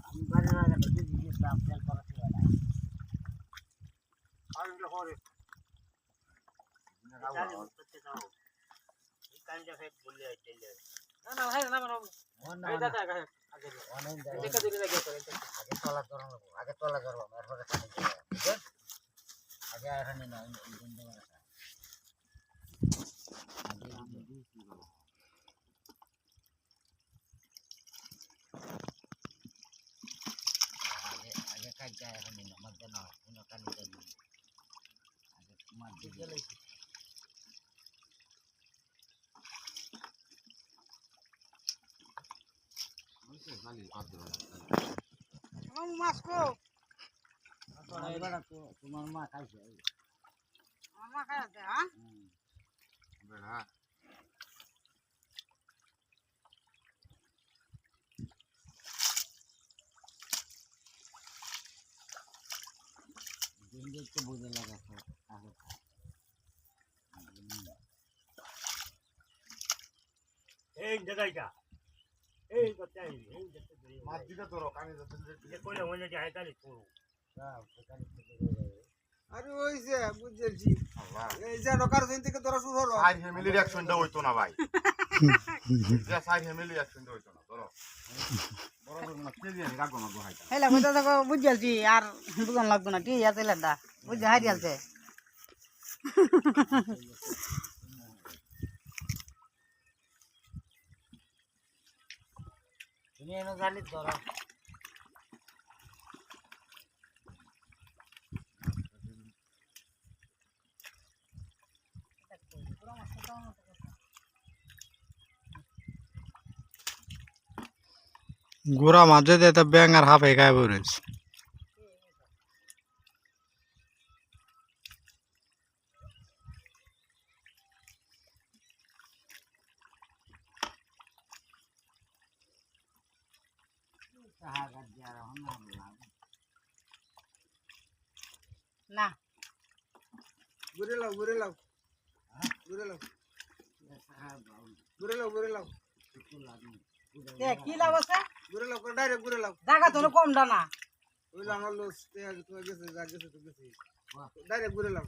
আমি বাড়ির আগে দিয়েছিলাম তেল করা ছিল না আর এটা করে না করতে দাও এই কাজটা ফেক বললে আইলে না না ভাই না না এই দাদা আগে অনেক দেখা দিলে লাগে আগে তলা ধরো আগে তলা ধরো এরপরে পানি দিও ঠিক আছে আগে এখানে না বন্ধ করা আগে আমি দিছি আগে কাজ যায় এখানে না মধ্যে না কোনো কানি দেয় আগে তোমার দিকে তোমার মা খাইছে মা খাইছে হ্যাঁ বেড়া দিন দেখতে বুঝে লাগাছে এই জায়গাটা এই কথাই এই দেখতে মাছ দিতে তোর কানে যাচ্ছে যে কইলে মনে যায় কালি পুরো না কালি আরে ওই যে বুঝছি এই যে নকার দিন থেকে তোরা শুরু হলো সাইড ফ্যামিলির অ্যাকশনটা হইতো না ভাই যে সাইড ফ্যামিলির অ্যাকশনটা হইতো না ধরো বড় বড় না কে দিয়ে রাখো না গোহাইটা হেলা কইতা দেখো বুঝছি আর বুঝন লাগবে না ঠিক আছে লেদা বুঝ হারি আলতে তুমি এনো জানি ধরো গোড়া মাঝে দিয়ে ব্যাং আর হাফে গায়ে বেরোচ্ছে না ঘুরে লাও ঘুরে লাও ঘুরে লাও ঘুরে লাও ঘুরে লাও কি লাভ আছে ঘুরে লাও ডাইরেক্ট ঘুরে লাও জায়গা তো কম ডানা ওই লানো লস তে তুমি গেছে যা গেছে তো গেছে ডাইরেক্ট ঘুরে লাও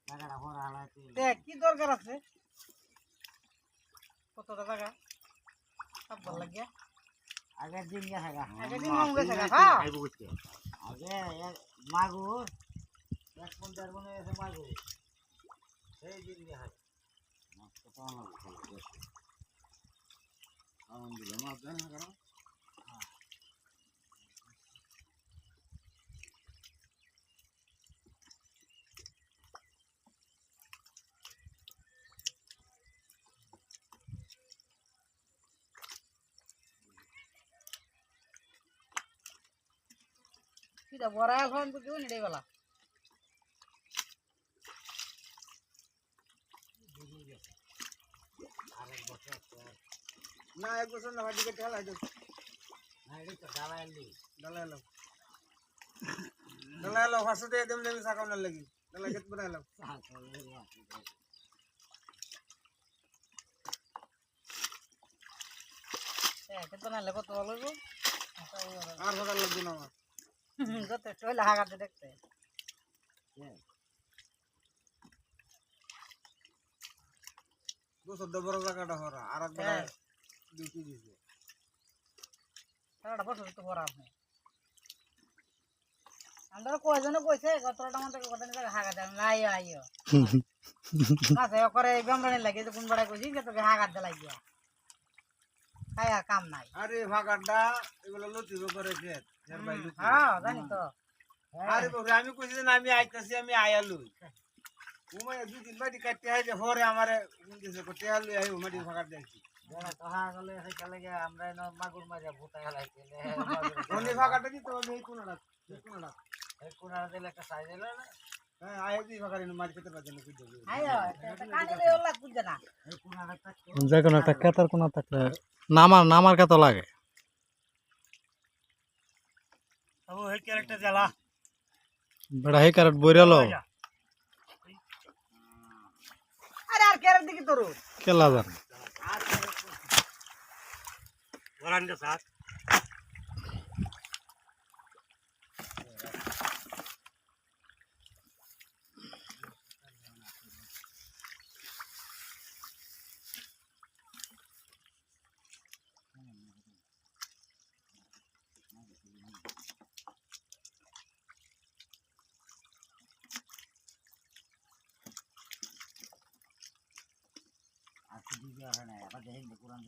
জায়গাটা ভরা হালাতে তে কি দরকার আছে কতটা জায়গা সব ভালো লাগে আগে দিন গেছে আগে দিন মন গেছে হ্যাঁ আগে মাগুর এক পঞ্চাশ মনে এসে মাগুর সেই দিন গেছে মাছ তো পাওয়া না আলহামদুলিল্লাহ মাছ দেন না কারণ কিটা বড় এখন তো কেউ নেই বেলা না এক বছর না ভাজি কেটে হালাই দাও না এটা তো ডালাইলি ডালাইলো ডালাইলো ফাসতে দেম দেম সাকাউনার লাগি ডালাই কেট বানাইলো কেত বানাইলে কত ভালো গো আর ভালো লাগবে না আমার যত চলে হাগাতে দেখতে দু সদ্য বড় জায়গাটা হরা আর একবার ডিউটি দিছে তারটা বসে তো হরা আপনি আমরা কয়জনে কইছে কতটা আমাদের কথা নিয়ে হাগাতে নাই আইও কাছে করে গমরানি লাগে যে কোন বড় কইছি যে তোকে হাগাতে লাগিয়া খায় আর কাম নাই আরে ভাগাড়টা এগুলো লতিব করে খেত এর ভাই লতি হ্যাঁ জানি তো আরে বড় আমি কইছি যে আমি আইতাছি আমি আয়ালু উমাই দুই দিন বাড়ি কাটতে আইছে হরে আমারে দিছে কতে আলু আই উমাটি ভাগাড় দেখছি যারা কহা গলে সেই লাগে আমরা ন মাগুর মাজা ভুতা হেলাইছে ওনি ভাগাড়টা দিতে হবে এই কোনটা এই কোনটা দিলে একটা সাইজ হলো না হ্যাঁ আই দি ভাগাড়ি মাছ খেতে পারছে না কইতে আইও কানিলে ওলা কুজে না এই কোনটা যে কোনো একটা কেতার কোনা থাকলে নামার কত লাগে ও এই ক্যারেক্টার জ্বালা বড় হে ক্যারেট বইরালো আরে আর ক্যারেট দেখি তোর কেলা জান Orang dasar. Aku juga karena apa jadi kurang